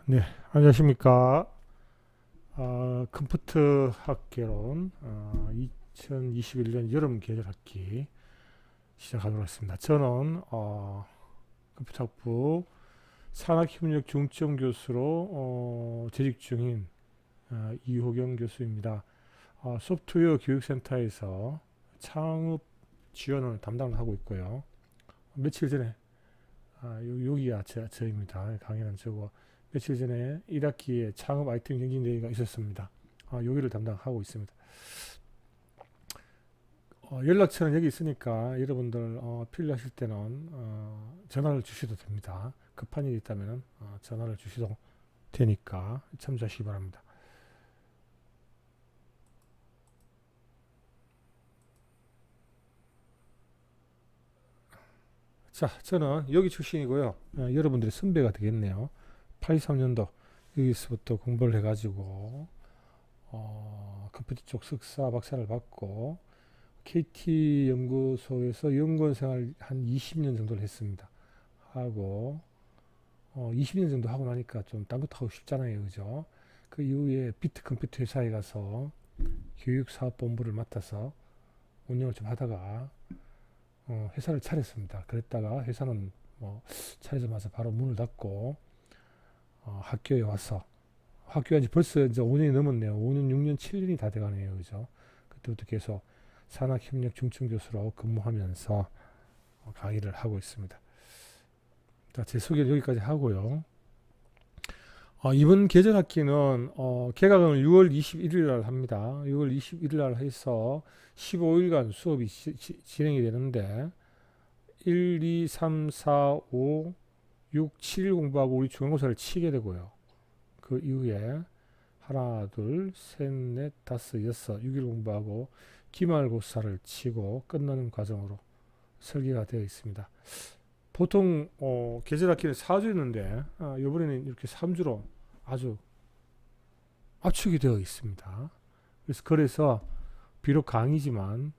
네, 안녕하십니까. 컴퓨터 학개론 2021년 여름 계절 학기 시작하도록 하겠습니다. 저는 컴퓨터학부 산학협력 중점 교수로 재직 중인 이호경 교수입니다. 소프트웨어 교육센터에서 창업 지원을 담당을 하고 있고요. 며칠 전에 여기가 저입니다. 강의는 저고 며칠 전에 1학기에 창업 아이템 경진 대회가 있었습니다. 여기를 담당하고 있습니다. 연락처는 여기 있으니까 여러분들 필요하실 때는 전화를 주셔도 됩니다. 급한 일이 있다면 전화를 주셔도 되니까 참조하시기 바랍니다. 자, 저는 여기 출신이고요. 여러분들의 선배가 되겠네요. 83년도 여기서부터 공부를 해가지고 컴퓨터 쪽 석사, 박사를 받고 KT 연구소에서 연구원 생활 한 20년 정도를 했습니다. 하고 20년 정도 하고 나니까 좀 딴 것도 하고 싶잖아요, 그죠? 그 이후에 비트 컴퓨터 회사에 가서 교육사업본부를 맡아서 운영을 좀 하다가 회사를 차렸습니다. 그랬다가 회사는 차리자마자 바로 문을 닫고 학교에 와서 학교에 이제 벌써 이제 5년이 넘었네요. 5년, 6년, 7년이 다 돼가네요, 그죠? 그때부터 계속 산학협력 중증 교수로 근무하면서 강의를 하고 있습니다. 자, 제 소개를 여기까지 하고요. 이번 계절 학기는 개강을 6월 21일 날 합니다. 6월 21일 날 해서 15일간 수업이 진행이 되는데 1, 2, 3, 4, 5, 6, 7일 공부하고 우리 중간고사를 치게 되고요. 그 이후에 하나, 둘, 셋, 넷, 다섯, 여섯, 6일 공부하고 기말고사를 치고 끝나는 과정으로 설계가 되어 있습니다. 보통 계절 학기는 4주였는데 이번에는 이렇게 3주로 아주 압축이 되어 있습니다. 그래서 비록 강의지만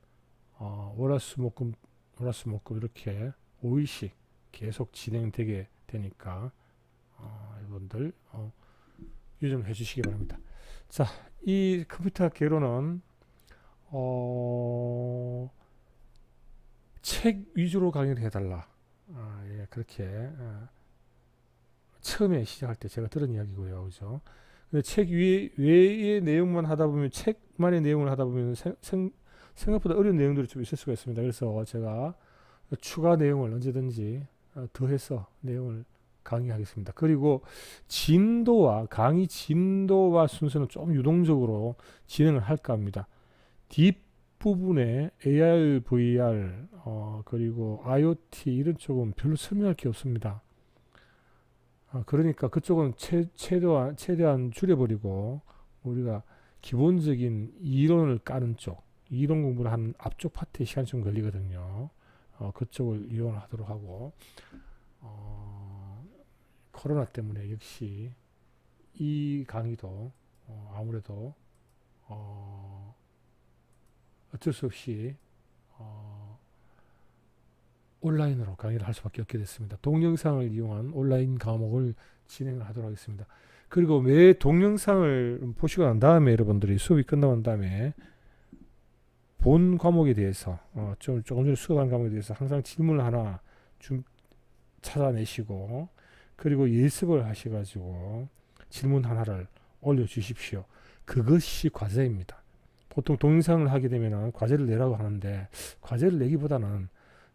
월화수목금 이렇게 5일씩 계속 진행되게 되니까 여러분들 유념해 주시기 바랍니다. 자, 이 컴퓨터 개론은 책 위주로 강의를 해달라. 예, 그렇게 처음에 시작할 때 제가 들은 이야기고요, 그죠? 근데 책 외의 내용만 하다 보면 책만의 내용을 하다 보면 생각보다 어려운 내용들이 좀 있을 수가 있습니다. 그래서 제가 추가 내용을 언제든지 더해서 내용을 강의하겠습니다. 그리고 강의 진도와 순서는 좀 유동적으로 진행을 할까 합니다. 뒷부분에 AR, VR, 그리고 IoT 이런 쪽은 별로 설명할 게 없습니다. 그러니까 그쪽은 최대한 줄여버리고 우리가 기본적인 이론을 까는 쪽, 이론 공부를 하는 앞쪽 파트에 시간이 좀 걸리거든요. 그쪽을 이용을 하도록 하고 코로나 때문에 역시 이 강의도 아무래도 어쩔 수 없이 온라인으로 강의를 할 수밖에 없게 됐습니다. 동영상을 이용한 온라인 과목을 진행을 하도록 하겠습니다. 그리고 매 동영상을 보시고 난 다음에 여러분들이 수업이 끝나고 난 다음에 본 과목에 대해서 조금 전에 수업한 과목에 대해서 항상 질문을 하나 좀 찾아내시고 그리고 예습을 하셔가지고 질문 하나를 올려주십시오. 그것이 과제입니다. 보통 동영상을 하게 되면 과제를 내라고 하는데 과제를 내기보다는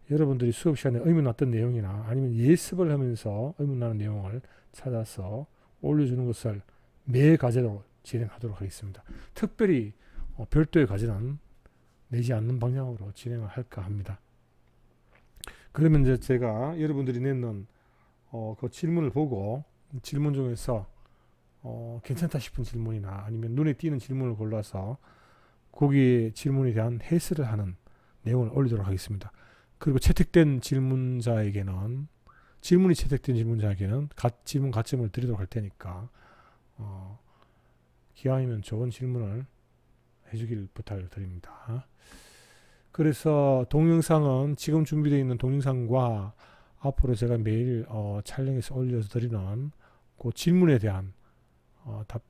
여러분들이 수업 시간에 의문났던 내용이나 아니면 예습을 하면서 의문나는 내용을 찾아서 올려주는 것을 매 과제로 진행하도록 하겠습니다. 특별히 별도의 과제는 내지 않는 방향으로 진행을 할까 합니다. 그러면 이제 제가 여러분들이 내는 그 질문을 보고 질문 중에서 괜찮다 싶은 질문이나 아니면 눈에 띄는 질문을 골라서 거기에 질문에 대한 해설을 하는 내용을 올리도록 하겠습니다. 그리고 질문이 채택된 질문자에게는 질문 가점을 드리도록 할 테니까 기왕이면 좋은 질문을 해주길 부탁을 드립니다. 그래서 동영상은 지금 준비되어 있는 동영상과 앞으로 제가 매일 촬영해서 올려서 드리는 그 그 질문에 대한 답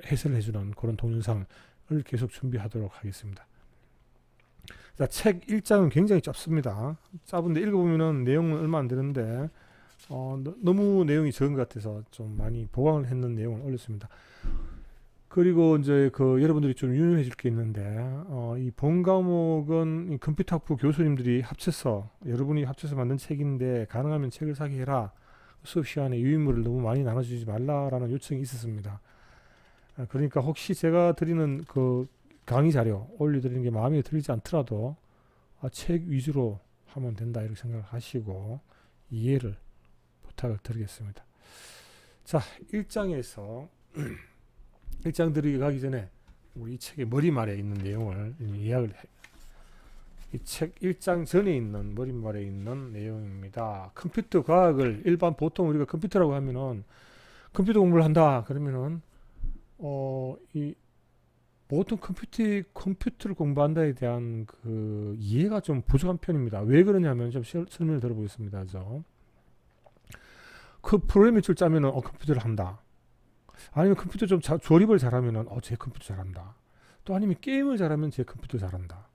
해설을 해주는 그런 동영상을 계속 준비하도록 하겠습니다. 자, 책 1장은 굉장히 짧습니다. 짧은데 읽어보면은 내용은 얼마 안 되는데 너무 내용이 적은 것 같아서 좀 많이 보강을 했는 내용을 올렸습니다. 그리고 이제 여러분들이 좀 유념해 줄 게 있는데 이 본 과목은 이 컴퓨터학부 교수님들이 합쳐서 여러분이 합쳐서 만든 책인데 가능하면 책을 사게 해라. 수업 시간에 유인물을 너무 많이 나눠주지 말라라는 요청이 있었습니다. 그러니까 혹시 제가 드리는 강의 자료 올려드리는 게 마음에 들지 않더라도 책 위주로 하면 된다 이렇게 생각하시고 이해를 부탁을 드리겠습니다. 자, 1장에서 1장 들어가기 전에 우리 이 책의 머리말에 있는 내용을 이야기를 해요. 이 책 1장 전에 있는 머리말에 있는 내용입니다. 컴퓨터 과학을 일반 보통 우리가 컴퓨터라고 하면은 컴퓨터 공부를 한다 그러면은 이 보통 컴퓨터를 공부한다에 대한 이해가 좀 부족한 편입니다. 왜 그러냐면 좀 설명을 들어보겠습니다. 그 프로그램 줄 짜면은 컴퓨터를 한다. 아니면 컴퓨터 좀 조립을 잘하면은 제 컴퓨터 잘한다. 또 아니면 게임을 잘하면 제 컴퓨터 잘한다.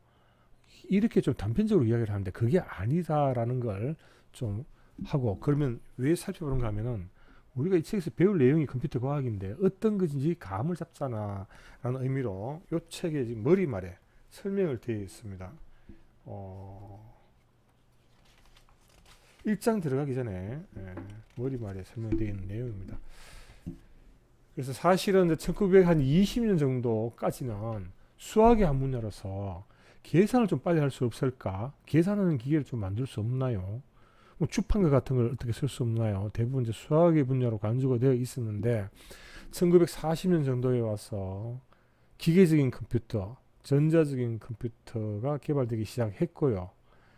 이렇게 좀 단편적으로 이야기를 하는데 그게 아니다라는 걸 좀 하고, 그러면 왜 살펴보는가 하면은 우리가 이 책에서 배울 내용이 컴퓨터 과학인데 어떤 것인지 감을 잡잖아 라는 의미로 이 책의 지금 머리말에 설명을 되어 있습니다. 1장 들어가기 전에 머리말에 설명되어 있는 내용입니다. 그래서 사실은 1920년 정도까지는 수학의 한 분야로서 계산을 좀 빨리 할 수 없을까? 계산하는 기계를 좀 만들 수 없나요? 뭐 주판과 같은 걸 어떻게 쓸 수 없나요? 대부분 이제 수학의 분야로 간주가 되어 있었는데 1940년 정도에 와서 기계적인 컴퓨터, 전자적인 컴퓨터가 개발되기 시작했고요.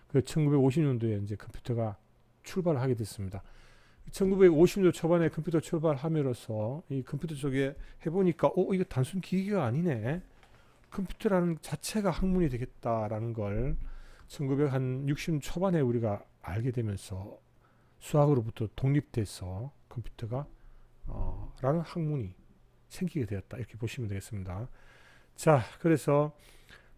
그 1950년도에 이제 컴퓨터가 출발을 하게 됐습니다. 1950년도 초반에 컴퓨터 출발함으로써 이 컴퓨터 쪽에 해보니까 이거 단순 기계가 아니네. 컴퓨터라는 자체가 학문이 되겠다라는 걸 1960년 초반에 우리가 알게 되면서 수학으로부터 독립돼서 컴퓨터가 라는 학문이 생기게 되었다. 이렇게 보시면 되겠습니다. 자, 그래서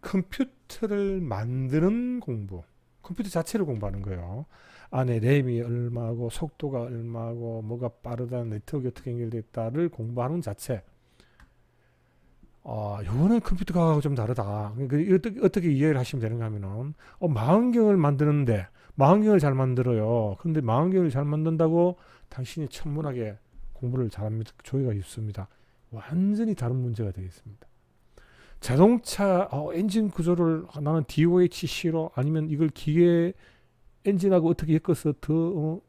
컴퓨터를 만드는 공부, 컴퓨터 자체를 공부하는 거예요. 안에 램이 얼마고 속도가 얼마고 뭐가 빠르다, 네트워크가 어떻게 연결됐다를 공부하는 자체. 요거는 컴퓨터 과학하고 좀 다르다. 어떻게 이해를 하시면 되는가 하면은 망원경을 만드는데 망원경을 잘 만들어요. 근데 망원경을 잘 만든다고 당신이 천문학에 공부를 잘합니다. 조회가 있습니다. 완전히 다른 문제가 되겠습니다. 자동차 엔진 구조를 나는 DOHC로 아니면 이걸 기계 엔진하고 어떻게 엮어서 더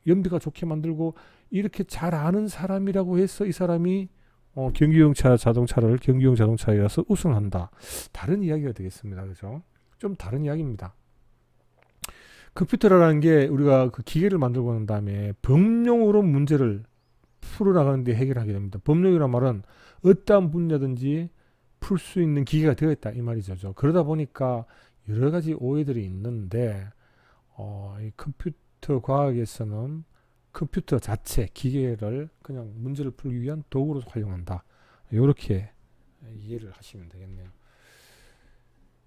연비가 좋게 만들고 이렇게 잘 아는 사람이라고 해서 이 사람이 경기용 자동차여서 우승한다. 다른 이야기가 되겠습니다. 그죠? 좀 다른 이야기입니다. 컴퓨터라는 게 우리가 그 기계를 만들고 난 다음에 법령으로 문제를 풀어나가는데 해결하게 됩니다. 법령이란 말은 어떠한 분야든지 풀 수 있는 기계가 되어있다 이 말이죠. 그러다 보니까 여러 가지 오해들이 있는데 이 컴퓨터 과학에서는 컴퓨터 자체 기계를 그냥 문제를 풀기 위한 도구로 활용한다. 이렇게 이해를 하시면 되겠네요.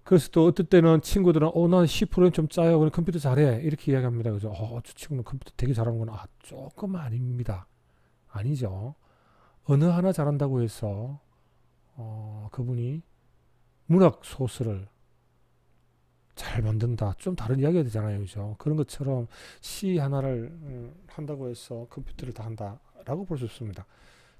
그래서 또 어떨 때는 친구들은 난 C 프로그램 좀 짜요. 그럼 컴퓨터 잘해. 이렇게 이야기합니다. 그죠? 저 친구는 컴퓨터 되게 잘하는구나. 조금 아닙니다. 아니죠. 어느 하나 잘한다고 해서 그분이 문학 소설을 잘 만든다. 좀 다른 이야기가 되잖아요. 그죠? 그런 것처럼 C 하나를 한다고 해서 컴퓨터를 다 한다라고 볼 수 없습니다.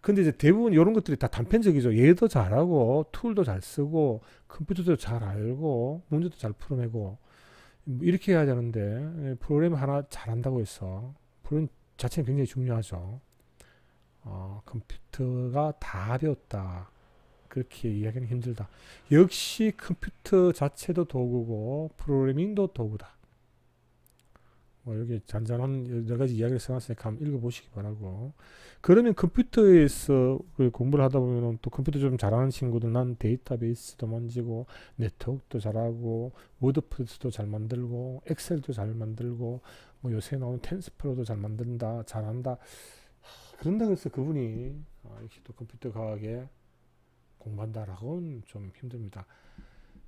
근데 이제 대부분 이런 것들이 다 단편적이죠. 얘도 잘하고 툴도 잘 쓰고 컴퓨터도 잘 알고 문제도 잘 풀어내고 이렇게 해야 되는데 프로그램 하나 잘한다고 해서 프로그램 자체는 굉장히 중요하죠. 컴퓨터가 다 배웠다. 그렇게 이야기는 힘들다. 역시 컴퓨터 자체도 도구고 프로그래밍도 도구다. 여기 잔잔한 여러 가지 이야기를 써놨으니까 한번 읽어보시기 바라고. 그러면 컴퓨터에서 공부를 하다 보면 또 컴퓨터 좀 잘하는 친구들 난 데이터베이스도 만지고 네트워크도 잘하고 워드프레스도 잘 만들고 엑셀도 잘 만들고 뭐 요새 나오는 텐스플로우도 잘 만든다, 잘한다. 그런다고 해서 그분이 역시 또 컴퓨터 과학에 공부한다라고는 좀 힘듭니다.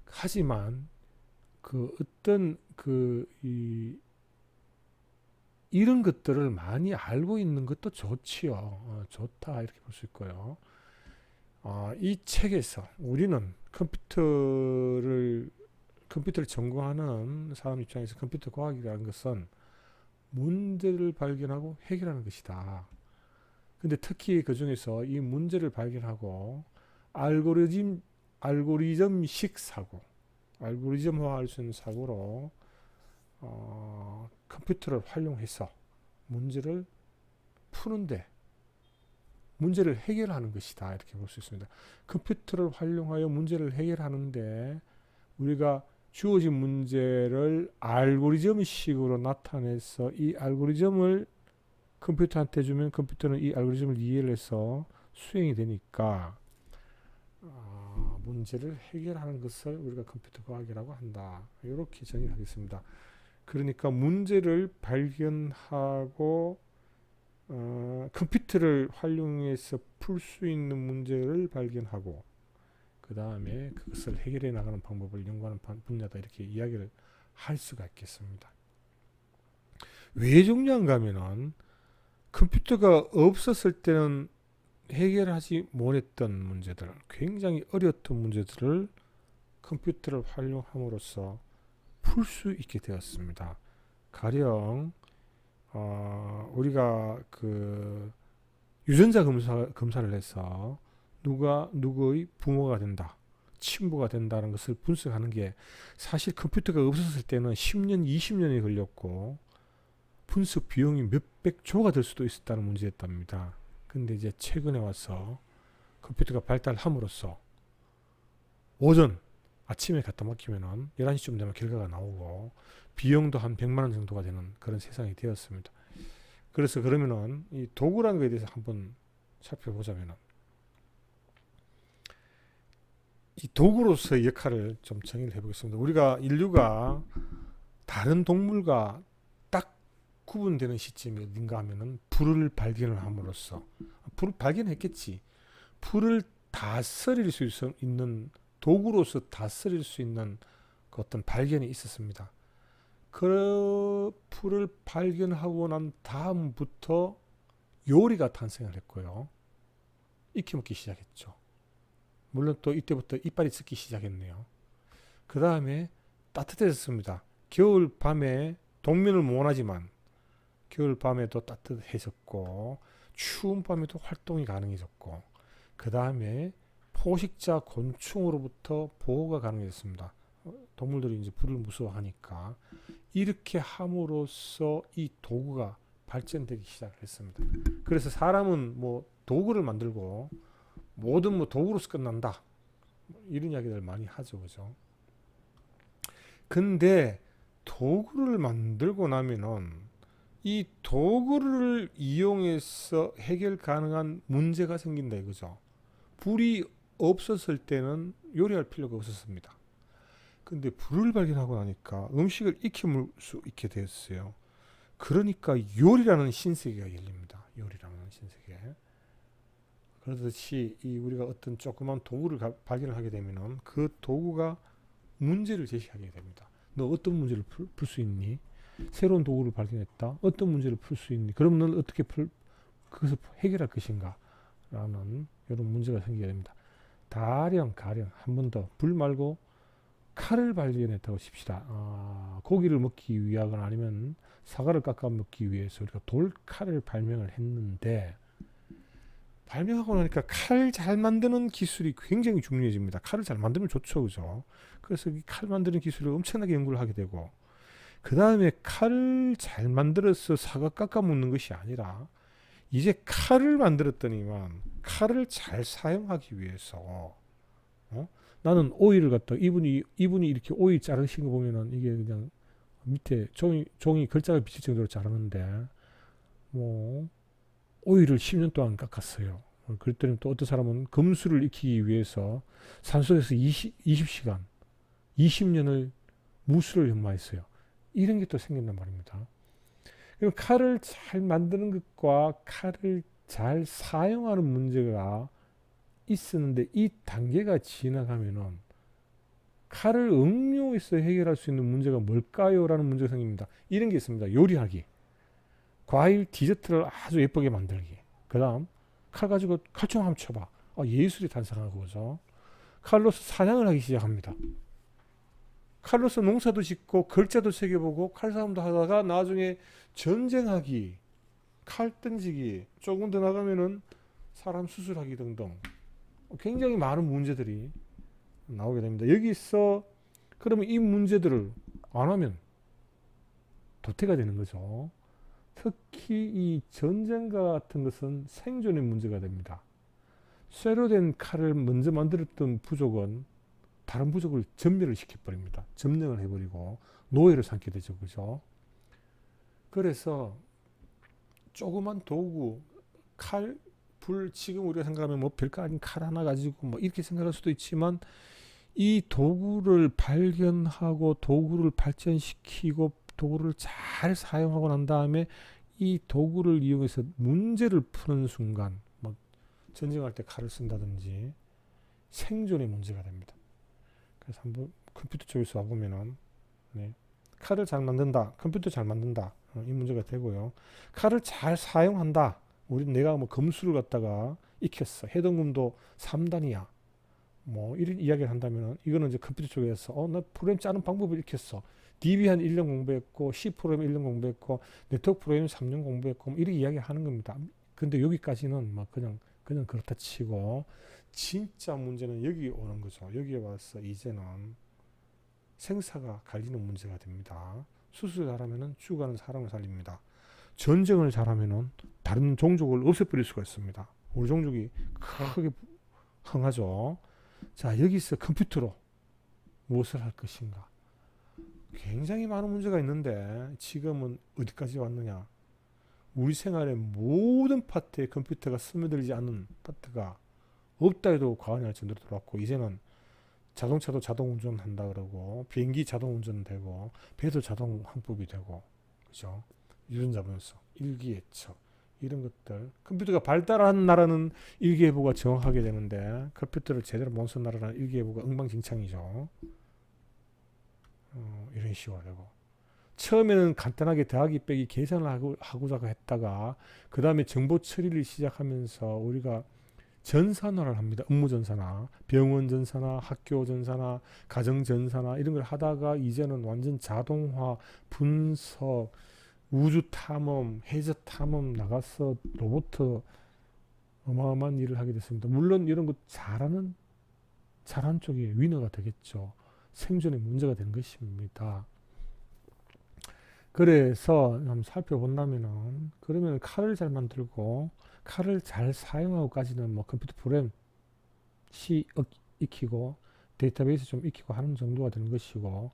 하지만 그 어떤 이런 것들을 많이 알고 있는 것도 좋지요. 좋다 이렇게 볼 수 있고요. 이 책에서 우리는 컴퓨터를 전공하는 사람 입장에서 컴퓨터 과학이라는 것은 문제를 발견하고 해결하는 것이다. 근데 특히 그 중에서 이 문제를 발견하고 알고리즘식 사고, 알고리즘화할 수 있는 사고로 컴퓨터를 활용해서 문제를 푸는데 문제를 해결하는 것이다 이렇게 볼 수 있습니다. 컴퓨터를 활용하여 문제를 해결하는데 우리가 주어진 문제를 알고리즘식으로 나타내서 이 알고리즘을 컴퓨터한테 주면 컴퓨터는 이 알고리즘을 이해를 해서 수행이 되니까 문제를 해결하는 것을 우리가 컴퓨터 과학이라고 한다. 이렇게 정의하겠습니다. 그러니까 문제를 발견하고 컴퓨터를 활용해서 풀 수 있는 문제를 발견하고 그 다음에 그것을 해결해 나가는 방법을 연구하는 분야다 이렇게 이야기를 할 수가 있겠습니다. 왜 중요한가 하면은 컴퓨터가 없었을 때는 해결하지 못했던 문제들, 굉장히 어려웠던 문제들을 컴퓨터를 활용함으로써 풀 수 있게 되었습니다. 가령 우리가 그 유전자 검사를 해서 누가 누구의 부모가 된다, 친부가 된다는 것을 분석하는 게 사실 컴퓨터가 없었을 때는 10년, 20년이 걸렸고 분석 비용이 몇백 조가 될 수도 있었다는 문제였답니다. 근데 이제 최근에 와서 컴퓨터가 발달함으로써 오전 아침에 갖다 맡기면은 11시쯤 되면 결과가 나오고 비용도 한 100만 원 정도가 되는 그런 세상이 되었습니다. 그래서 그러면은 이 도구라는 것에 대해서 한번 살펴보자면은 이 도구로서의 역할을 좀 정의를 해보겠습니다. 우리가 인류가 다른 동물과 딱 구분되는 시점이 어딘가 하면은 불을 발견을 함으로써 불을 발견했겠지. 불을 다스릴 수 있는 도구로서 다스릴 수 있는 그 어떤 발견이 있었습니다. 그 불을 발견하고 난 다음부터 요리가 탄생을 했고요. 익혀 먹기 시작했죠. 물론 또 이때부터 이빨이 썩기 시작했네요. 그 다음에 따뜻해졌습니다. 겨울 밤에 동면을 못 하지만 겨울 밤에도 따뜻해졌고 추운 밤에도 활동이 가능해졌고 그 다음에 포식자 곤충으로부터 보호가 가능해졌습니다. 동물들이 이제 불을 무서워하니까 이렇게 함으로써 이 도구가 발전되기 시작했습니다. 그래서 사람은 뭐 도구를 만들고 모든 뭐 도구로서 끝난다 이런 이야기들 많이 하죠, 그죠? 근데 도구를 만들고 나면은 이 도구를 이용해서 해결 가능한 문제가 생긴다 이거죠. 불이 없었을 때는 요리할 필요가 없었습니다. 근데 불을 발견하고 나니까 음식을 익혀 먹을 수 있게 되었어요. 그러니까 요리라는 신세계가 열립니다. 요리라는 신세계. 그렇듯이 우리가 어떤 조그만 도구를 발견을 하게 되면은 그 도구가 문제를 제시하게 됩니다. 너 어떤 문제를 풀 수 있니? 새로운 도구를 발견했다. 어떤 문제를 풀 수 있니? 그럼 너는 어떻게 그것을 해결할 것인가? 라는 이런 문제가 생기게 됩니다. 가령 한 번 더 불 말고 칼을 발견했다고 칩시다. 고기를 먹기 위하거나 아니면 사과를 깎아 먹기 위해서 우리가 돌칼을 발명을 했는데 발명하고 나니까 칼 잘 만드는 기술이 굉장히 중요해집니다. 칼을 잘 만들면 좋죠, 그죠? 그래서 이 칼 만드는 기술을 엄청나게 연구를 하게 되고 그 다음에 칼을 잘 만들어서 사과 깎아 먹는 것이 아니라 이제 칼을 만들었더니만 칼을 잘 사용하기 위해서 나는 오이를 갖다 이분이 이렇게 오이 자르신 거 보면은 이게 그냥 밑에 종이 글자가 비칠 정도로 자르는데 뭐 오이를 10년 동안 깎았어요. 그랬더니 또 어떤 사람은 금수를 익히기 위해서 산속에서 20시간 20년을 무수를 연마했어요. 이런 게 또 생긴단 말입니다. 그럼 칼을 잘 만드는 것과 칼을 잘 사용하는 문제가 있었는데 이 단계가 지나가면은 칼을 응용해서 해결할 수 있는 문제가 뭘까요? 라는 문제가 생깁니다. 이런 게 있습니다. 요리하기, 과일 디저트를 아주 예쁘게 만들기, 그 다음 칼 가지고 칼총 한번 쳐봐. 예술이 탄생하고 그죠. 칼로서 사냥을 하기 시작합니다. 칼로서 농사도 짓고 글자도 새겨보고 칼싸움도 하다가 나중에 전쟁하기, 칼 던지기, 조금 더 나가면은 사람 수술하기 등등 굉장히 많은 문제들이 나오게 됩니다. 여기서 그러면 이 문제들을 안 하면 도태가 되는 거죠. 특히 이 전쟁과 같은 것은 생존의 문제가 됩니다. 쇠로 된 칼을 먼저 만들었던 부족은 다른 부족을 전멸을 시켜버립니다. 점령을 해버리고 노예를 삼게 되죠. 그죠? 그래서 조그만 도구, 칼, 불, 지금 우리가 생각하면 뭐 별거 아닌 칼 하나 가지고 뭐 이렇게 생각할 수도 있지만 이 도구를 발견하고 도구를 발전시키고 도구를 잘 사용하고 난 다음에 이 도구를 이용해서 문제를 푸는 순간 뭐 전쟁할 때 칼을 쓴다든지 생존의 문제가 됩니다. 그래서 한번 컴퓨터 쪽에서 와보면은 네, 칼을 잘 만든다, 컴퓨터 잘 만든다, 이 문제가 되고요. 칼을 잘 사용한다. 내가 뭐 검수를 갖다가 익혔어. 해동금도 3단이야. 뭐 이런 이야기를 한다면 이거는 이제 컴퓨터 쪽에서 나 프로그램 짜는 방법을 익혔어. DB 한 1년 공부했고 C 프로그램 1년 공부했고 네트워크 프로그램 3년 공부했고 뭐 이런 이야기 하는 겁니다. 근데 여기까지는 막 그냥 그렇다 치고 진짜 문제는 여기 오는 거죠. 여기에 와서 이제는 생사가 갈리는 문제가 됩니다. 수술을 잘하면은 죽어가는 사람을 살립니다. 전쟁을 잘하면은 다른 종족을 없애버릴 수가 있습니다. 우리 종족이 크게 흥하죠. 자, 여기서 컴퓨터로 무엇을 할 것인가? 굉장히 많은 문제가 있는데 지금은 어디까지 왔느냐? 우리 생활의 모든 파트에 컴퓨터가 스며들지 않는 파트가 없다 해도 과언이 아닐 정도로 들어왔고, 이제는 자동차도 자동 운전한다 그러고 비행기 자동 운전되고 배도 자동 항법이 되고, 그죠? 유전자 분석, 일기예측 이런 것들, 컴퓨터가 발달한 나라는 일기예보가 정확하게 되는데 컴퓨터를 제대로 못 쓴 나라는 일기예보가 엉망진창이죠. 이런 식으로 되고, 처음에는 간단하게 더하기 빼기 계산을 하고자 했다가 그 다음에 정보 처리를 시작하면서 우리가 전산화를 합니다. 업무 전산화, 병원 전산화, 학교 전산화, 가정 전산화 이런 걸 하다가 이제는 완전 자동화, 분석, 우주 탐험, 해저 탐험 나가서 로봇 어마어마한 일을 하게 됐습니다. 물론 이런 거 잘하는 쪽이 위너가 되겠죠. 생존의 문제가 되는 것입니다. 그래서 한번 살펴본다면은, 그러면 칼을 잘 만들고 칼을 잘 사용하고까지는 뭐 컴퓨터 프로그램 C 익히고 데이터베이스 좀 익히고 하는 정도가 되는 것이고,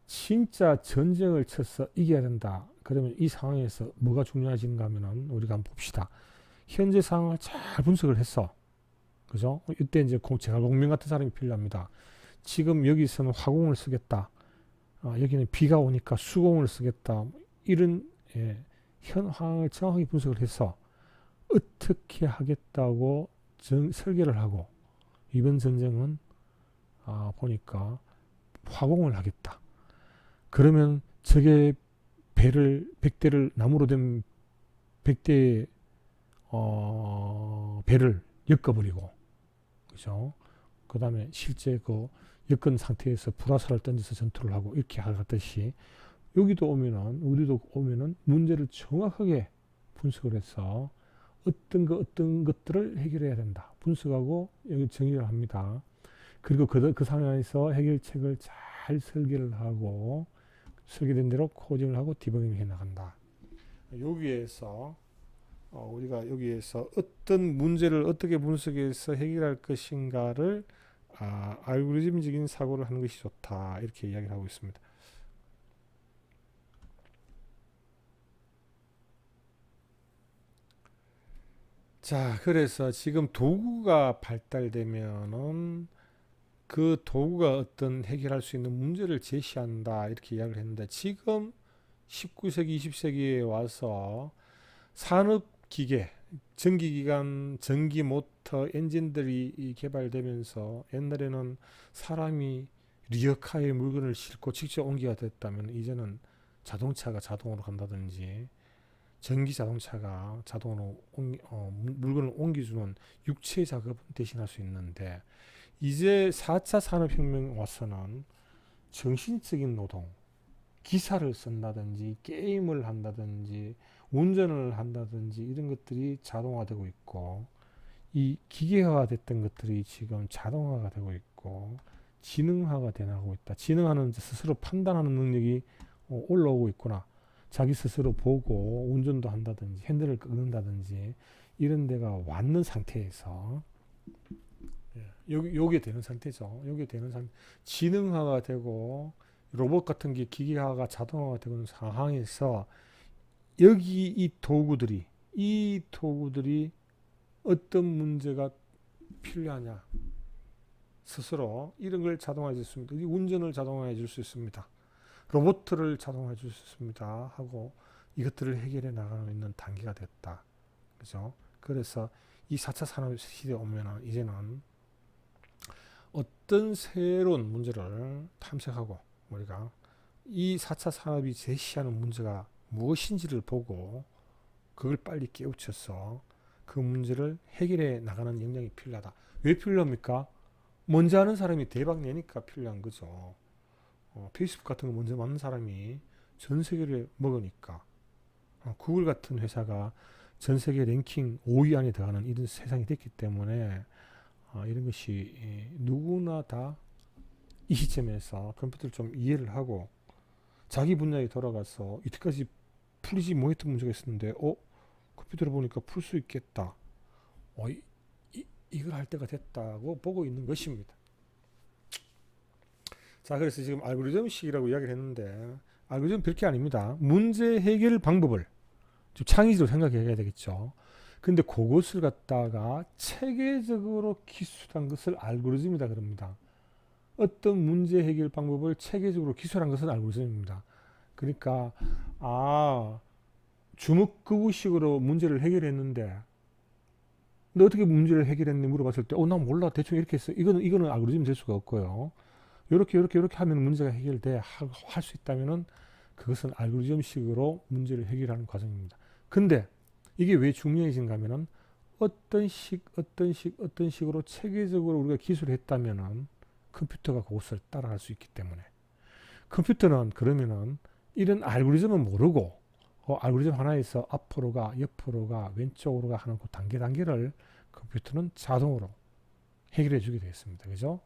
진짜 전쟁을 쳐서 이겨야 된다. 그러면 이 상황에서 뭐가 중요해지는가 하면은 우리가 한번 봅시다. 현재 상황을 잘 분석을 했어. 그죠? 이때 이제 제갈공명 같은 사람이 필요합니다. 지금 여기서는 화공을 쓰겠다. 여기는 비가 오니까 수공을 쓰겠다. 이런 현황을 정확하게 분석을 해서 어떻게 하겠다고 설계를 하고, 이번 전쟁은 보니까 화공을 하겠다. 그러면 적의 배를 100대를 나무로 된 100대의 배를 엮어버리고, 그죠? 그 다음에 실제 그 엮은 상태에서 불화살을 던져서 전투를 하고 이렇게 하듯이 여기도 오면은, 우리도 오면은 문제를 정확하게 분석을 해서 어떤 것들을 해결해야 된다. 분석하고 여기 정의를 합니다. 그리고 그 상황에서 해결책을 잘 설계를 하고 설계된 대로 코딩을 하고 디버깅을 해 나간다. 여기에서 우리가 여기에서 어떤 문제를 어떻게 분석해서 해결할 것인가를 알고리즘적인 사고를 하는 것이 좋다. 이렇게 이야기를 하고 있습니다. 자, 그래서 지금 도구가 발달되면은 그 도구가 어떤 해결할 수 있는 문제를 제시한다. 이렇게 이야기를 했는데, 지금 19세기, 20세기에 와서 산업기계, 전기기관, 전기 모터, 엔진들이 개발되면서 옛날에는 사람이 리어카에 물건을 싣고 직접 옮기가 됐다면 이제는 자동차가 자동으로 간다든지 전기 자동차가 자동으로 물건을 옮겨주는 육체 작업은 대신할 수 있는데 이제 4차 산업혁명 와서는 정신적인 노동, 기사를 쓴다든지 게임을 한다든지 운전을 한다든지 이런 것들이 자동화되고 있고 이 기계화됐던 것들이 지금 자동화가 되고 있고 지능화가 되나고 있다. 지능화는 스스로 판단하는 능력이 올라오고 있구나. 자기 스스로 보고 운전도 한다든지 핸들을 끄는다든지 이런 데가 왔는 상태에서 요게 되는 상태죠. 요게 되는 상태. 지능화가 되고 로봇 같은 게 기계화가 자동화가 되는 상황에서 여기 이 도구들이 어떤 문제가 필요하냐. 스스로 이런 걸 자동화해 줄 수 있습니다. 운전을 자동화해 줄 수 있습니다. 로봇을 자동화해 줄 수 있습니다. 하고 이것들을 해결해 나가는 있는 단계가 됐다. 그죠? 그래서 이 4차 산업 시대에 오면은 이제는 어떤 새로운 문제를 탐색하고 우리가 이 4차 산업이 제시하는 문제가 무엇인지를 보고 그걸 빨리 깨우쳐서 그 문제를 해결해 나가는 역량이 필요하다. 왜 필요합니까? 먼저 하는 사람이 대박 내니까 필요한 거죠. 페이스북 같은 거 먼저 만든 사람이 전 세계를 먹으니까 구글 같은 회사가 전 세계 랭킹 5위 안에 들어가는 이런 세상이 됐기 때문에 이런 것이 누구나 다 이 시점에서 컴퓨터를 좀 이해를 하고 자기 분야에 돌아가서 이때까지 풀리지 못했던 문제가 있었는데 컴퓨터를 보니까 풀 수 있겠다. 이걸 할 때가 됐다고 보고 있는 것입니다. 자, 그래서 지금 알고리즘식이라고 이야기를 했는데 알고리즘은 별게 아닙니다. 문제 해결 방법을 좀 창의적으로 생각해야 되겠죠. 근데 그것을 갖다가 체계적으로 기술한 것을 알고리즘이다 그럽니다. 어떤 문제 해결 방법을 체계적으로 기술한 것은 알고리즘입니다. 그러니까 주먹구구식으로 문제를 해결했는데 너 어떻게 문제를 해결했니 물어봤을 때 난 몰라 대충 이렇게 했어. 이거는 알고리즘 될 수가 없고요. 이렇게 하면 문제가 해결돼 할 수 있다면은 그것은 알고리즘식으로 문제를 해결하는 과정입니다. 근데 이게 왜 중요해진가 하면은 어떤 식으로 체계적으로 우리가 기술을 했다면은 컴퓨터가 그것을 따라갈 수 있기 때문에 컴퓨터는 그러면은 이런 알고리즘은 모르고 알고리즘 하나에서 앞으로 가 옆으로 가 왼쪽으로 가 하는 그 단계를 컴퓨터는 자동으로 해결해 주게 되었습니다. 그죠?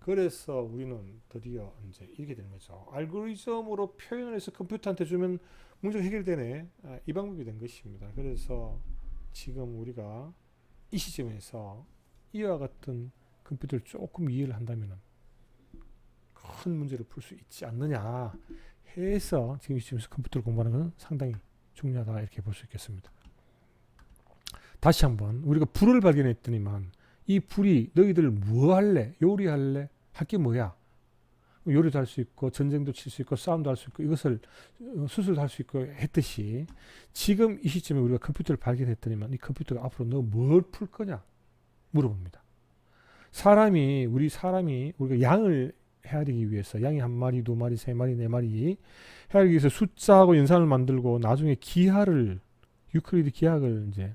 그래서 우리는 드디어 이제 이렇게 되는 거죠. 알고리즘으로 표현을 해서 컴퓨터한테 주면 문제가 해결되네. 이 방법이 된 것입니다. 그래서 지금 우리가 이 시점에서 이와 같은 컴퓨터를 조금 이해를 한다면 큰 문제를 풀 수 있지 않느냐 해서 지금 이 시점에서 컴퓨터를 공부하는 것은 상당히 중요하다 이렇게 볼 수 있겠습니다. 다시 한번 우리가 불을 발견했더니만 이 불이 너희들 뭐 할래? 요리할래? 할 게 뭐야? 요리도 할 수 있고 전쟁도 칠 수 있고 싸움도 할 수 있고 이것을 수술도 할 수 있고 했듯이 지금 이 시점에 우리가 컴퓨터를 발견했더니만 이 컴퓨터가 앞으로 너 뭘 풀 거냐 물어봅니다. 우리가 양을 헤아리기 위해서 양이 한 마리, 두 마리, 세 마리, 네 마리 헤아리기 위해서 숫자하고 연산을 만들고 나중에 유클리드 기하학을 이제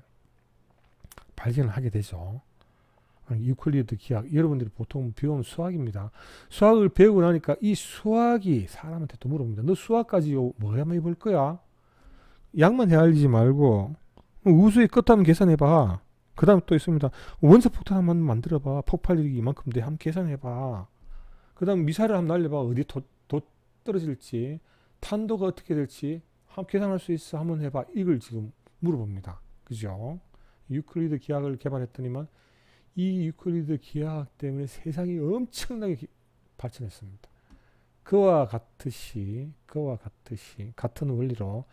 발견을 하게 되죠. 유클리드 기하학 여러분들이 보통 배우는 수학입니다. 수학을 배우고 나니까 이 수학이 사람한테 또 물어봅니다. 너 수학까지 뭐 하면 해볼 거야? 양만 헤아리지 말고 우수의 끝하면 계산해봐. 그 다음 또 있습니다. 원자폭탄 한번 만들어봐. 폭발력이 이만큼 돼. 한번 계산해봐. 그 다음 미사일을 한번 날려봐. 어디 떨어질지. 탄도가 어떻게 될지. 한번 계산할 수 있어. 한번 해봐. 이걸 지금 물어봅니다. 그죠? 유클리드 기하학을 개발했더니만 이 유클리드 기하학 때문에 세상이 엄청나게 발전했습니다. 그와 같은 원리로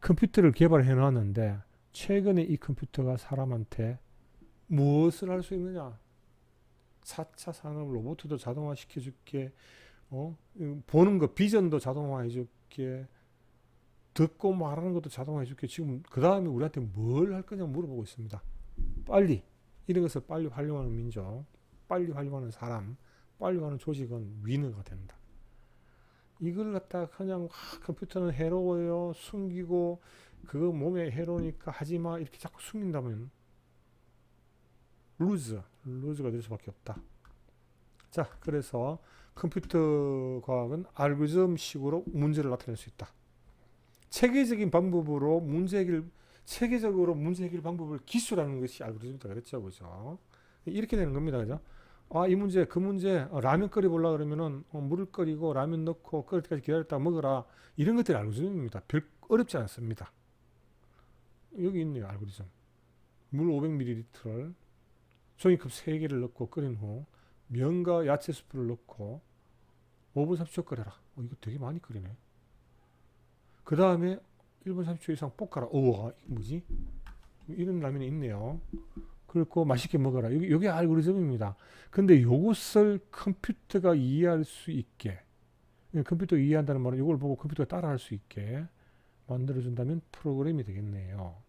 컴퓨터를 개발해 놨는데 최근에 이 컴퓨터가 사람한테 무엇을 할 수 있느냐? 4차 산업 로봇도 자동화 시켜줄게. 보는 거 비전도 자동화 해줄게. 듣고 말하는 것도 자동화 해줄게. 지금 그 다음에 우리한테 뭘 할 거냐 물어보고 있습니다. 빨리 이런 것을 빨리 활용하는 민족, 빨리 활용하는 사람, 빨리 하는 조직은 위너가 된다. 이걸 갖다가 그냥 컴퓨터는 해로워요 숨기고 그거 몸에 해로우니까 하지마 이렇게 자꾸 숨긴다면 루즈가 될 수밖에 없다. 자, 그래서 컴퓨터 과학은 알고리즘식으로 문제를 나타낼 수 있다. 체계적인 방법으로 체계적으로 문제 해결 방법을 기술하는 것이 알고리즘이다 그랬죠, 그죠? 이렇게 되는 겁니다, 그죠? 이 문제, 그 문제, 라면 끓여 보려 그러면은 물을 끓이고 라면 넣고 끓을 때까지 기다렸다 먹어라. 이런 것들이 알고리즘입니다. 별 어렵지 않습니다. 여기 있네요, 알고리즘. 물 500ml를 종이컵 3개를 넣고 끓인 후 면과 야채 수프를 넣고 5분 30초 끓여라. 이거 되게 많이 끓이네. 그 다음에 1분 30초 이상 볶아라. 이거 뭐지? 이런 라면이 있네요. 그리고 맛있게 먹어라. 이게 알고리즘입니다. 근데 이것을 컴퓨터가 이해할 수 있게, 컴퓨터 이해한다는 말은 이걸 보고 컴퓨터가 따라할 수 있게 만들어준다면 프로그램이 되겠네요.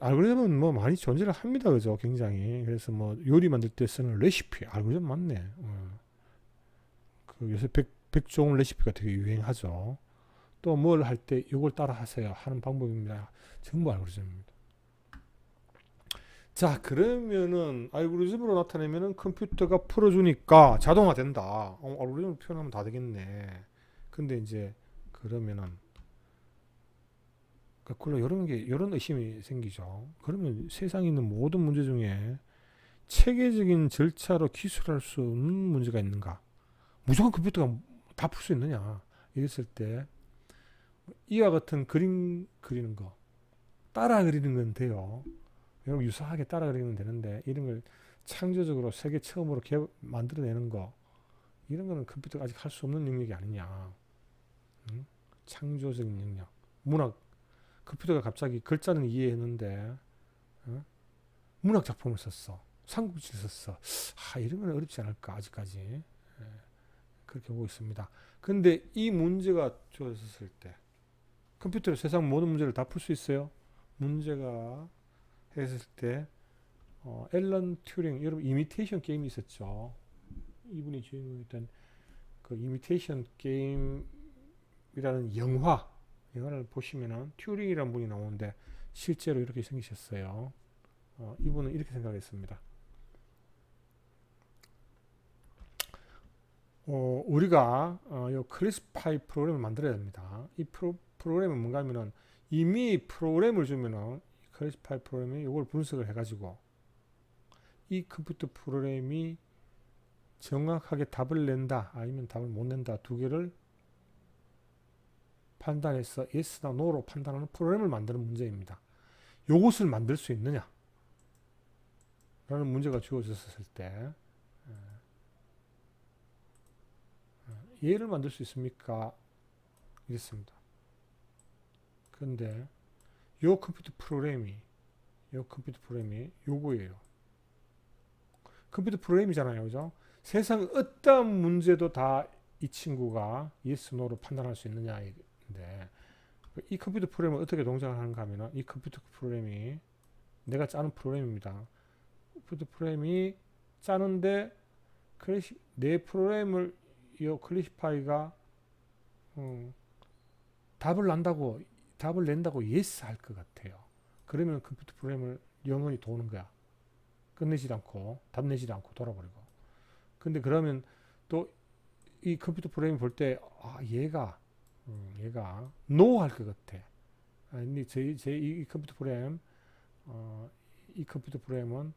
알고리즘은 뭐 많이 존재를 합니다. 그죠? 굉장히. 그래서 뭐 요리 만들 때 쓰는 레시피, 알고리즘 맞네. 요새 백종 레시피가 되게 유행하죠. 또 뭘 할 때 이걸 따라 하세요 하는 방법입니다. 전부 알고리즘입니다. 자, 그러면은 알고리즘으로 나타내면은 컴퓨터가 풀어주니까 자동화 된다. 알고리즘으로 표현하면 다 되겠네. 근데 이제 그러면은 거꾸로 이런 의심이 생기죠. 그러면 세상에 있는 모든 문제 중에 체계적인 절차로 기술할 수 없는 문제가 있는가? 무조건 컴퓨터가 다 풀 수 있느냐? 이랬을 때 이와 같은 그림 그리는 거 따라 그리는 건 돼요. 여러분 유사하게 따라 그리면 되는데 이런 걸 창조적으로 세계 처음으로 만들어내는 거 이런 거는 컴퓨터가 아직 할 수 없는 영역이 아니냐. 응? 창조적인 영역. 문학 컴퓨터가 갑자기 글자는 이해했는데 문학 작품을 썼어. 삼국지를 썼어. 이런 건 어렵지 않을까 아직까지. 그렇게 보고 있습니다. 근데 이 문제가 주어졌을 때 컴퓨터로 세상 모든 문제를 다 풀 수 있어요? 문제가 했을 때 앨런 튜링 여러분 이미테이션 게임이 있었죠. 이분이 주인공이었던 그 이미테이션 게임이라는 영화를 보시면은 튜링이라는 분이 나오는데 실제로 이렇게 생기셨어요. 이분은 이렇게 생각했습니다. 우리가 이 클래시파이 프로그램을 만들어야 됩니다. 이 프로그램은 뭔가 하면은 이미 프로그램을 주면은 클래시파이 프로그램이 이걸 분석을 해가지고 이 컴퓨터 프로그램이 정확하게 답을 낸다 아니면 답을 못 낸다 두 개를 판단해서 yes나 no로 판단하는 프로그램을 만드는 문제입니다. 이것을 만들 수 있느냐 라는 문제가 주어졌을 때 얘를 만들 수 있습니까? 이랬습니다. 그런데 요 컴퓨터 프로그램이 요거예요. 컴퓨터 프로그램이잖아요. 그죠? 세상 어떤 문제도 다 이 친구가 yes, no로 판단할 수 있느냐인데 이 컴퓨터 프로그램은 어떻게 동작을 하는가 하면 이 컴퓨터 프로그램이 내가 짜는 프로그램입니다. 컴퓨터 프로그램이 짜는데 내 프로그램을 이 클래시파이가 답을 낸다고 yes 할 것 같아요. 그러면 컴퓨터 프로그램을 영원히 도는 거야. 끝내지 않고 답 내지 않고 돌아버리고. 근데 그러면 또 이 컴퓨터 프로그램이 볼 때 얘가 no 할 것 같아. 아니 이 컴퓨터 프로그램 이 컴퓨터 프로그램은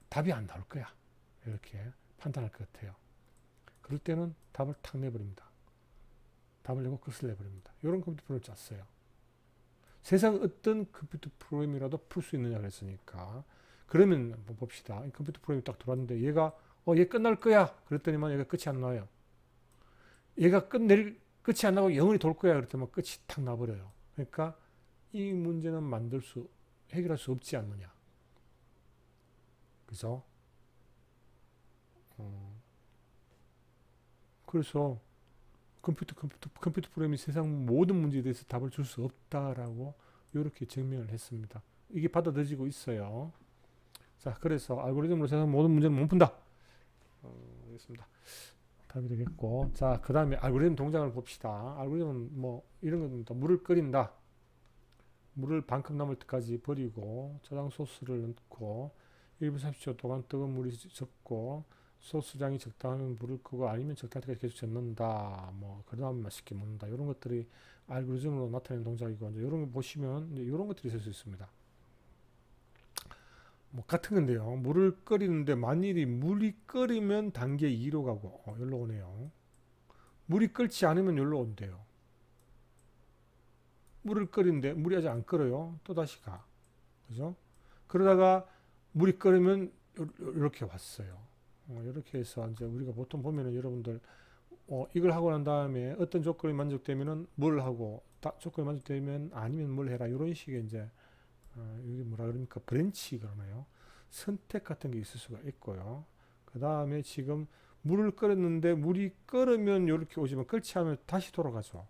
답이 안 나올 거야. 이렇게 판단할 것 같아요. 그럴 때는 답을 탁 내버립니다. 답을 내고 끝을 내버립니다. 이런 컴퓨터 프로그램을 짰어요. 세상 어떤 컴퓨터 프로그램이라도 풀 수 있느냐 그랬으니까 그러면 한번 봅시다. 이 컴퓨터 프로그램이 딱 들어왔는데 얘가 얘 끝날 거야 그랬더니만 얘가 끝이 안 나요. 얘가 끝이 안 나고 영원히 돌 거야 그랬더니 끝이 탁 나버려요. 그러니까 이 문제는 해결할 수 없지 않느냐. 그죠? 그래서 컴퓨터 프로그램이 세상 모든 문제에 대해서 답을 줄 수 없다라고 이렇게 증명을 했습니다. 이게 받아들여지고 있어요. 자, 그래서 알고리즘으로 세상 모든 문제는 못 푼다. 알겠습니다. 답이 되겠고, 자, 그 다음에 알고리즘 동작을 봅시다. 알고리즘은 뭐 이런 겁니다. 물을 끓인다. 물을 반컵 남을 때까지 버리고 짜장 소스를 넣고 1분 30초 동안 뜨거운 물이 적고 소스량이 적당하면 불을 끄고 아니면 적당할 때까지 계속 젓는다. 뭐 그 다음 맛있게 먹는다. 이런 것들이 알고리즘으로 나타내는 동작이고 이제 이런 거 보시면 이제 이런 것들이 있을 수 있습니다. 뭐 같은 건데요. 물을 끓이는데 만일이 물이 끓으면 단계 2로 가고 여기로 오네요. 물이 끓지 않으면 여기로 온대요. 물을 끓이는데 물이 아직 안 끓어요. 또 다시 가. 그죠? 그러다가 물이 끓으면 이렇게 왔어요. 이렇게 해서 이제 우리가 보통 보면은 여러분들 이걸 하고 난 다음에 어떤 조건이 만족되면은 뭘 하고 조건이 만족되면 아니면 뭘 해라 이런 식의 이제 이게 뭐라 그럽니까 브랜치 그러나요? 선택 같은 게 있을 수가 있고요. 그 다음에 지금 물을 끓였는데 물이 끓으면 이렇게 오지만 끓지 않으면 다시 돌아가죠.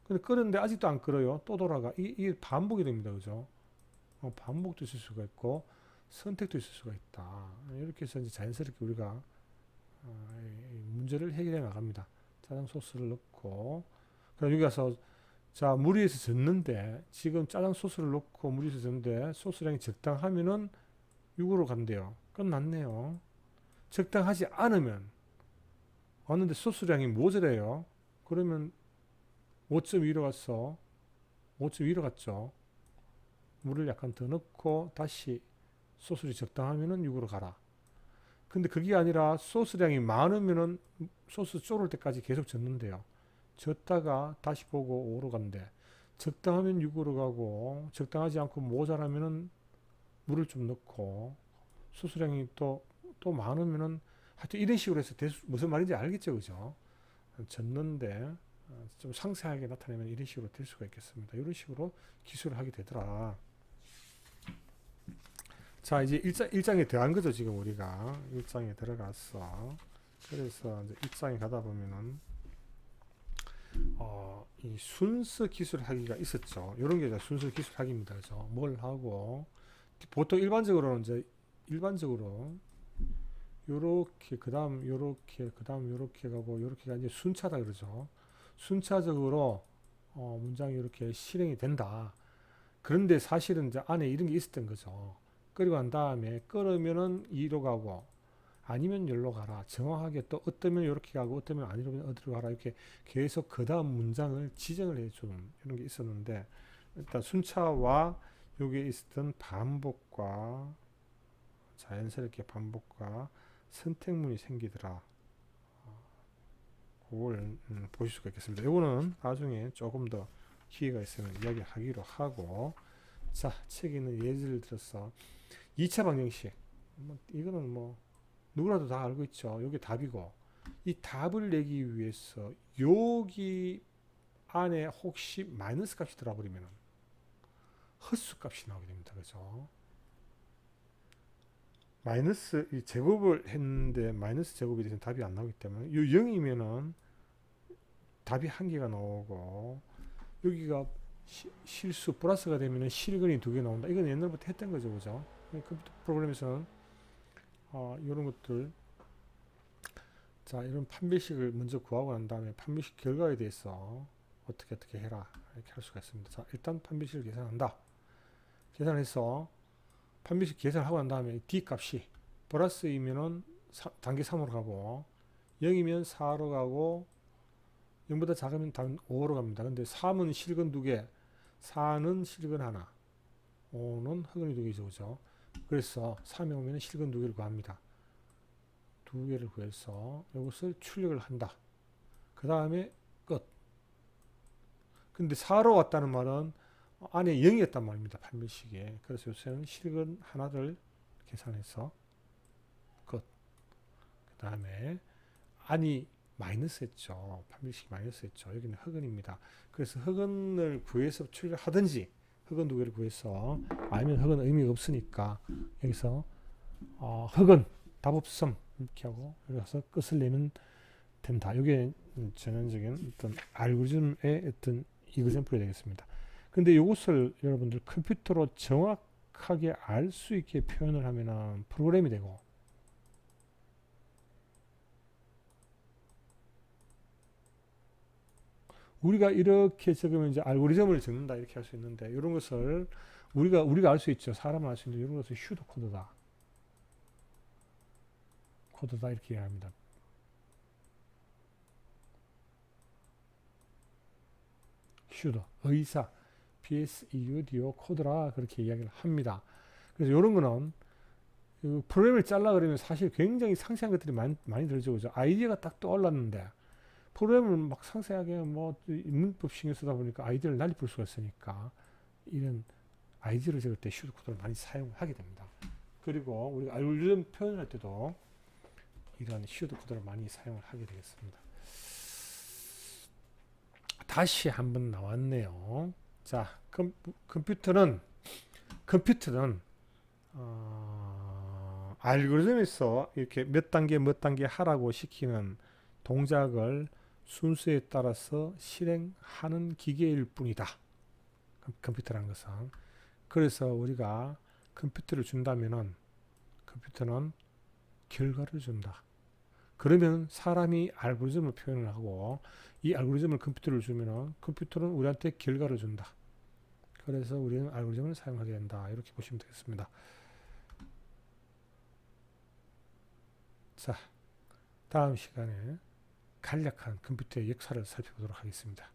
근데 끓는데 아직도 안 끓어요. 또 돌아가. 이게 반복이 됩니다. 그죠? 반복도 있을 수가 있고 선택도 있을 수가 있다. 이렇게 해서 이제 자연스럽게 우리가 문제를 해결해 나갑니다. 짜장 소스를 넣고 그럼 여기 가서 자 물 위에서 젓는데 지금 짜장 소스를 넣고 물 위에서 젓는데 소스량이 적당하면은 6으로 간대요. 끝났네요. 적당하지 않으면 왔는데 소스량이 모자라요. 그러면 5.2로 갔어. 5.2로 갔죠. 물을 약간 더 넣고 다시 소스를 적당하면은 6으로 가라. 근데 그게 아니라 소스량이 많으면은 소스 졸을 때까지 계속 젓는데요. 젓다가 다시 보고 5로 간대. 적당하면 6으로 가고 적당하지 않고 모자라면은 물을 좀 넣고 소스량이 또 많으면은 하여튼 이런 식으로 해서 무슨 말인지 알겠죠, 그죠? 젓는데 좀 상세하게 나타내면 이런 식으로 될 수가 있겠습니다. 이런 식으로 기술을 하게 되더라. 자, 이제 1장에 들어간 거죠, 지금 우리가. 1장에 들어갔어. 그래서 이제 1장에 가다 보면은, 이 순서 기술 하기가 있었죠. 이런 게 이제 순서 기술 하기입니다. 그죠? 뭘 하고, 보통 일반적으로는 이제, 일반적으로, 요렇게, 그 다음 요렇게, 그 다음 요렇게 가고, 요렇게가 이제 순차다 그러죠. 순차적으로, 문장이 이렇게 실행이 된다. 그런데 사실은 이제 안에 이런 게 있었던 거죠. 끓이고 난 다음에 끓으면은 2로 가고 아니면 열로 가라. 정확하게 또 어떠면 이렇게 가고 어떠면 아니면 어디로 가라. 이렇게 계속 그 다음 문장을 지정을 해주는 이런 게 있었는데 일단 순차와 여기에 있었던 반복과 자연스럽게 반복과 선택문이 생기더라. 그걸 보실 수가 있겠습니다. 이거는 나중에 조금 더 기회가 있으면 이야기하기로 하고 자, 책에 있는 예를 들어서 2차 방정식. 이거는 뭐 누구라도 다 알고 있죠. 이게 답이고 이 답을 내기 위해서 여기 안에 혹시 마이너스 값이 들어버리면 헛수 값이 나오게 됩니다. 그죠? 마이너스 이 제곱을 했는데 마이너스 제곱이 돼서 답이 안 나오기 때문에 이 0이면은 답이 한 개가 나오고 여기가 실수 플러스가 되면 실근이 두 개 나온다. 이건 옛날부터 했던 거죠, 그죠? 컴퓨터 프로그램에서는 이런 것들 자 이런 판별식을 먼저 구하고 난 다음에 판별식 결과에 대해서 어떻게 해라 이렇게 할 수가 있습니다. 자 일단 판별식을 계산한다. 계산해서 판별식 계산하고 난 다음에 D 값이 플러스이면은 단계 3으로 가고 0이면 4로 가고 0보다 작으면 단 5로 갑니다. 근데 3은 실근 2개 4는 실근 하나 5는 흑은이 2개죠. 그죠? 그래서 3에 오면 실근 2개를 구합니다. 2개를 구해서 이것을 출력을 한다. 그 다음에 끝. 근데 4로 왔다는 말은 안에 0이었단 말입니다. 판별식에. 그래서 요새는 실근 하나를 계산해서 끝. 그 다음에 안이 마이너스 했죠. 판별식이 마이너스 했죠. 여기는 흑은입니다. 그래서 흑은을 구해서 출력하든지 흑은 2개를 구해서 아니면 흑은 의미가 없으니까 여기서 흑은 답 없음 이렇게 하고 여기 가서 끝을 내면 된다. 이게 전형적인 어떤 알고리즘의 어떤 이그샘플이 되겠습니다. 근데 이것을 여러분들 컴퓨터로 정확하게 알 수 있게 표현을 하면은 프로그램이 되고, 우리가 이렇게 적으면 이제 알고리즘을 적는다 이렇게 할 수 있는데, 이런 것을 우리가 알 수 있죠. 사람은 알 수 있는데 이런 것을 슈도 코드다 이렇게 이야기합니다. 슈도 의사 PSEUDO 코드라 그렇게 이야기를 합니다. 그래서 이런 거는 그 프로그램을 잘라 그러면 사실 굉장히 상세한 것들이 많이 들죠. 그죠? 아이디어가 딱 떠올랐는데 프로그램을 막 상세하게 뭐 문법 신경 쓰다 보니까 아이디어를 날리 풀 수가 있으니까 이런 아이디어를 적을 때 슈도 코드를 많이 사용하게 됩니다. 그리고 우리가 알고리즘 표현할 때도 이런 슈도 코드를 많이 사용을 하게 되겠습니다. 다시 한번 나왔네요. 자, 컴퓨터는 알고리즘에서 이렇게 몇 단계 하라고 시키는 동작을 순서에 따라서 실행하는 기계일 뿐이다. 컴퓨터라는 것은. 그래서 우리가 컴퓨터를 준다면은 컴퓨터는 결과를 준다. 그러면 사람이 알고리즘을 표현을 하고 이 알고리즘을 컴퓨터를 주면은 컴퓨터는 우리한테 결과를 준다. 그래서 우리는 알고리즘을 사용하게 된다. 이렇게 보시면 되겠습니다. 자, 다음 시간에 간략한 컴퓨터의 역사를 살펴보도록 하겠습니다.